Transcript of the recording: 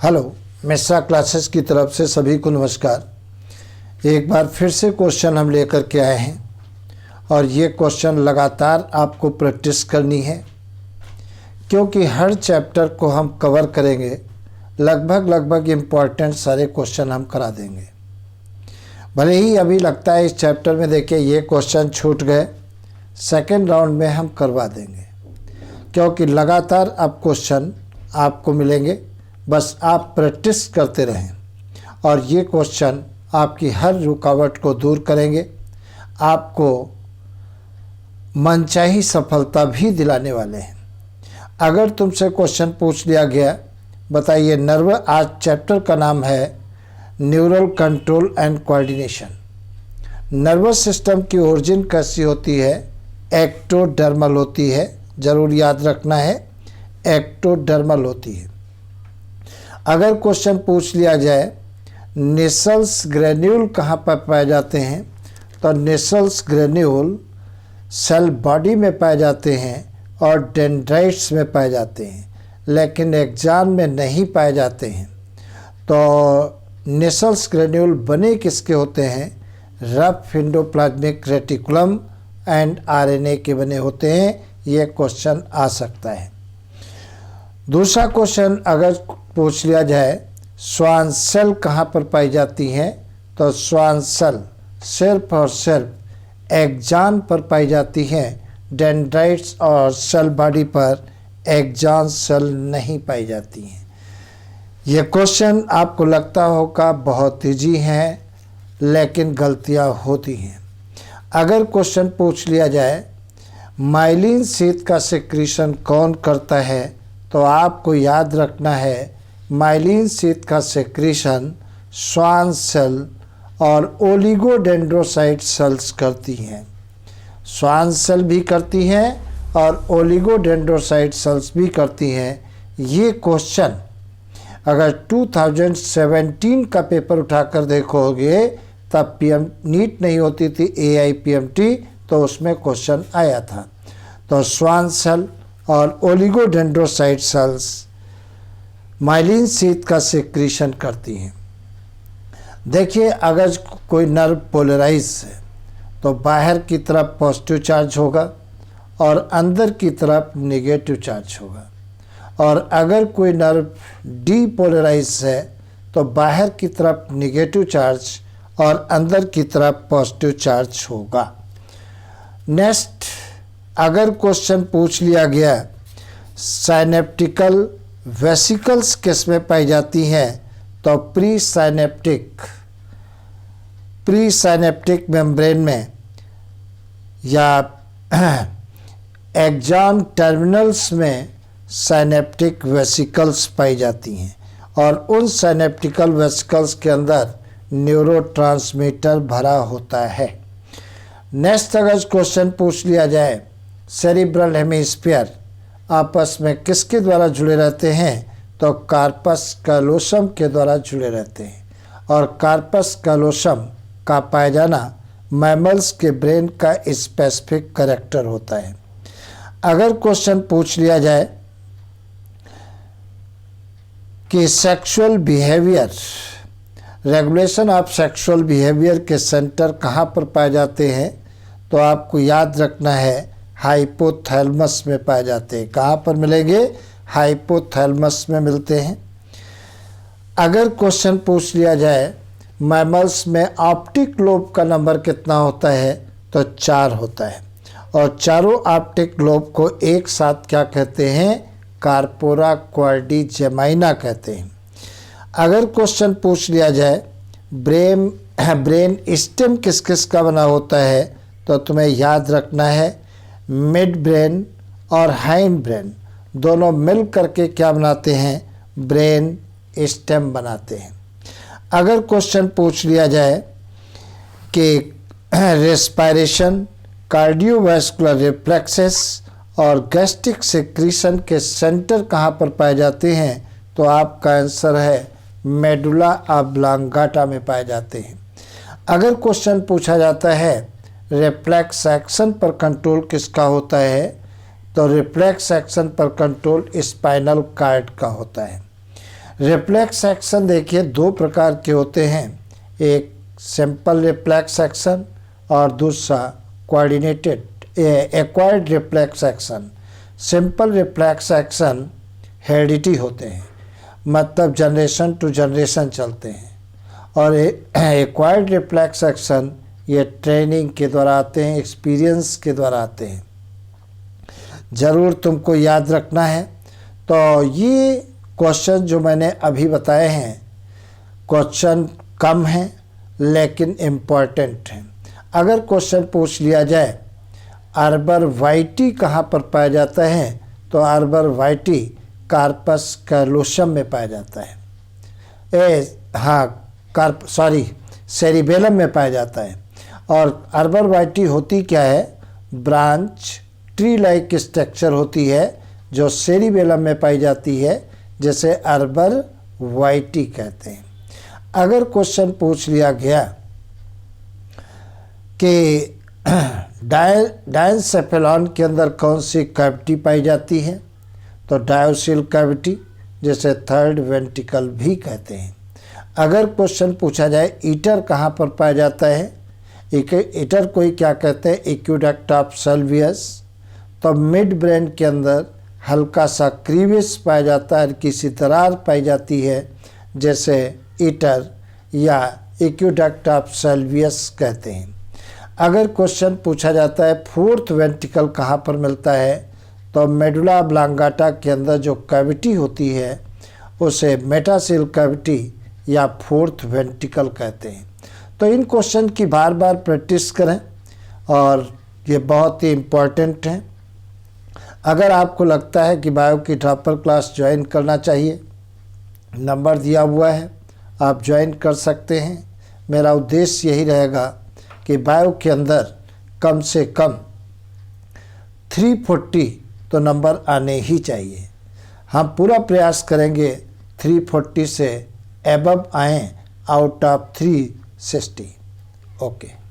Hello, Mishra classes की तरफ से सभी को नमस्कार। एक बार फिर से क्वेश्चन हम लेकर के आए हैं और ये क्वेश्चन लगातार आपको प्रैक्टिस करनी है क्योंकि हर चैप्टर को हम कवर करेंगे। लगभग इम्पॉर्टेंट सारे क्वेश्चन हम करा देंगे। भले ही अभी लगता है इस चैप्टर में देखिए ये क्वेश्चन छूट गए, सेकेंड राउंड में हम करवा देंगे क्योंकि लगातार अब क्वेश्चन आपको मिलेंगे। बस आप प्रैक्टिस करते रहें और ये क्वेश्चन आपकी हर रुकावट को दूर करेंगे, आपको मनचाही सफलता भी दिलाने वाले हैं। अगर तुमसे क्वेश्चन पूछ लिया गया, बताइए आज चैप्टर का नाम है neural control and coordination. Nervous system की ओरिजिन कैसी होती है? एक्टोडर्मल होती है, ज़रूर याद रखना है, एक्टोडर्मल होती है। अगर क्वेश्चन पूछ लिया जाए नेसल्स ग्रेन्यूल कहाँ पर पाए जाते हैं, तो नेसल्स ग्रेन्यूल सेल बॉडी में पाए जाते हैं और डेंड्राइट्स में पाए जाते हैं, लेकिन एक्जाम में नहीं पाए जाते हैं। तो नेसल्स ग्रेन्यूल बने किसके होते हैं? Rough endoplasmic reticulum and RNA के बने होते हैं। ये क्वेश्चन आ सकता है। दूसरा क्वेश्चन अगर पूछ लिया जाए श्वान सेल कहाँ पर पाई जाती हैं, तो श्वान सेल सिर्फ और सिर्फ एक्जान पर पाई जाती हैं। डेंड्राइट्स और सेल बॉडी पर एक्जान सेल नहीं पाई जाती हैं। ये क्वेश्चन आपको लगता होगा बहुत ईजी हैं, लेकिन गलतियाँ होती हैं। अगर क्वेश्चन पूछ लिया जाए माइलिन शीथ का सिक्रीशन कौन करता है, तो आपको याद रखना है माइलिन शीथ का सेक्रेशन श्वान सेल और ओलिगोडेंड्रोसाइट सेल्स करती हैं। श्वान सेल भी करती हैं और ओलिगोडेंड्रोसाइट सेल्स भी करती हैं। ये क्वेश्चन अगर 2017 का पेपर उठाकर देखोगे, तब नीट नहीं होती थी, AIPMT, तो उसमें क्वेश्चन आया था। तो श्वान सेल और ओलिगोडेंड्रोसाइट सेल्स माइलिन शीथ का सेक्रीशन करती हैं। देखिए अगर कोई नर्व पोलराइज है तो बाहर की तरफ पॉजिटिव चार्ज होगा और अंदर की तरफ नेगेटिव चार्ज होगा, और अगर कोई नर्व डीपोलराइज है तो बाहर की तरफ नेगेटिव चार्ज और अंदर की तरफ पॉजिटिव चार्ज होगा। नेक्स्ट अगर क्वेश्चन पूछ लिया गया साइनेप्टिकल वेसिकल्स किस में पाई जाती हैं, तो प्री साइनेप्टिक मेम्ब्रेन में या एक्जान टर्मिनल्स में साइनेप्टिक वेसिकल्स पाई जाती हैं, और उन साइनेप्टिकल वेसिकल्स के अंदर न्यूरोट्रांसमीटर भरा होता है। नेक्स्ट अगर क्वेश्चन पूछ लिया जाए सेरिब्रल हेमिस्फीयर आपस में किसके द्वारा जुड़े रहते हैं, तो कार्पस कैलोसम के द्वारा जुड़े रहते हैं, और कार्पस कैलोसम का पाया जाना मैमल्स के ब्रेन का स्पेसिफिक कैरेक्टर होता है। अगर क्वेश्चन पूछ लिया जाए कि sexual behaviour, regulation of sexual behaviour के सेंटर कहाँ पर पाए जाते हैं, तो आपको याद रखना है हाइपोथैलेमस में पाए जाते हैं। कहाँ पर मिलेंगे? हाइपोथैलेमस में मिलते हैं। अगर क्वेश्चन पूछ लिया जाए मैमल्स में ऑप्टिक लोब का नंबर कितना होता है, तो 4 होता है, और चारों ऑप्टिक लोब को एक साथ क्या कहते हैं? कार्पोरा क्वाड्रिजेमाइना कहते हैं। अगर क्वेश्चन पूछ लिया जाए ब्रेन स्टेम किस किस का बना होता है, तो तुम्हें याद रखना है मिड ब्रेन और हाइंड ब्रेन दोनों मिल करके क्या बनाते हैं? ब्रेन स्टेम बनाते हैं। अगर क्वेश्चन पूछ लिया जाए कि रेस्पिरेशन, कार्डियोवास्कुलर रिफ्लेक्सेस और गैस्ट्रिक सेक्रीशन के सेंटर कहाँ पर पाए जाते हैं, तो आपका आंसर है मेडुला ऑब्लांगाटा में पाए जाते हैं। अगर क्वेश्चन पूछा जाता है रिफ्लेक्स एक्शन पर कंट्रोल किसका होता है, तो रिफ्लेक्स एक्शन पर कंट्रोल स्पाइनल कॉर्ड का होता है। रिफ्लेक्स एक्शन देखिए दो प्रकार के होते हैं, एक सिंपल रिफ्लेक्स एक्शन और दूसरा coordinated acquired reflex action. Simple reflex action heredity होते हैं, मतलब जनरेशन टू जनरेशन चलते हैं, और एक्वायर्ड रिफ्लेक्स एक्शन ये ट्रेनिंग के द्वारा आते हैं, एक्सपीरियंस के द्वारा आते हैं। ज़रूर तुमको याद रखना है। तो ये क्वेश्चन जो मैंने अभी बताए हैं, क्वेश्चन कम हैं लेकिन इम्पॉर्टेंट हैं। अगर क्वेश्चन पूछ लिया जाए आर्बोरवाइटी कहाँ पर पाया जाता है, तो आर्बोरवाइटी कार्पस कैलोसम में पाया जाता है। सेरिबेलम में पाया जाता है। और आर्बोरवाइटी होती क्या है, ब्रांच ट्री लाइक स्ट्रक्चर होती है जो सेरिबेलम में पाई जाती है, जिसे आर्बोरवाइटी कहते हैं। अगर क्वेश्चन पूछ लिया गया कि डायनसेफेलॉन के अंदर कौन सी कैविटी पाई जाती है, तो डायोसिल कैविटी, जिसे थर्ड वेंट्रिकल भी कहते हैं। अगर क्वेश्चन पूछा जाए ईटर कहाँ पर पाया जाता है, ईटर को ही क्या कहते हैं, एक्वेडक्ट ऑफ सल्वियस, तो मिड ब्रेन के अंदर हल्का सा क्रीविस पाया जाता है, किसी दरार पाई जाती है, जैसे ईटर या एक्वेडक्ट ऑफ सल्वियस कहते हैं। अगर क्वेश्चन पूछा जाता है फोर्थ वेंट्रिकल कहाँ पर मिलता है, तो मेडुला ऑब्लांगाटा के अंदर जो कैविटी होती है उसे मेटासेल कैविटी या फोर्थ वेंट्रिकल कहते हैं। तो इन क्वेश्चन की बार बार प्रैक्टिस करें और ये बहुत ही इम्पोर्टेंट हैं। अगर आपको लगता है कि बायो की टॉपर क्लास ज्वाइन करना चाहिए, नंबर दिया हुआ है, आप ज्वाइन कर सकते हैं। मेरा उद्देश्य यही रहेगा कि बायो के अंदर कम से कम 340 तो नंबर आने ही चाहिए। हम पूरा प्रयास करेंगे 340 से एबव आएँ आउट ऑफ 360। ओके।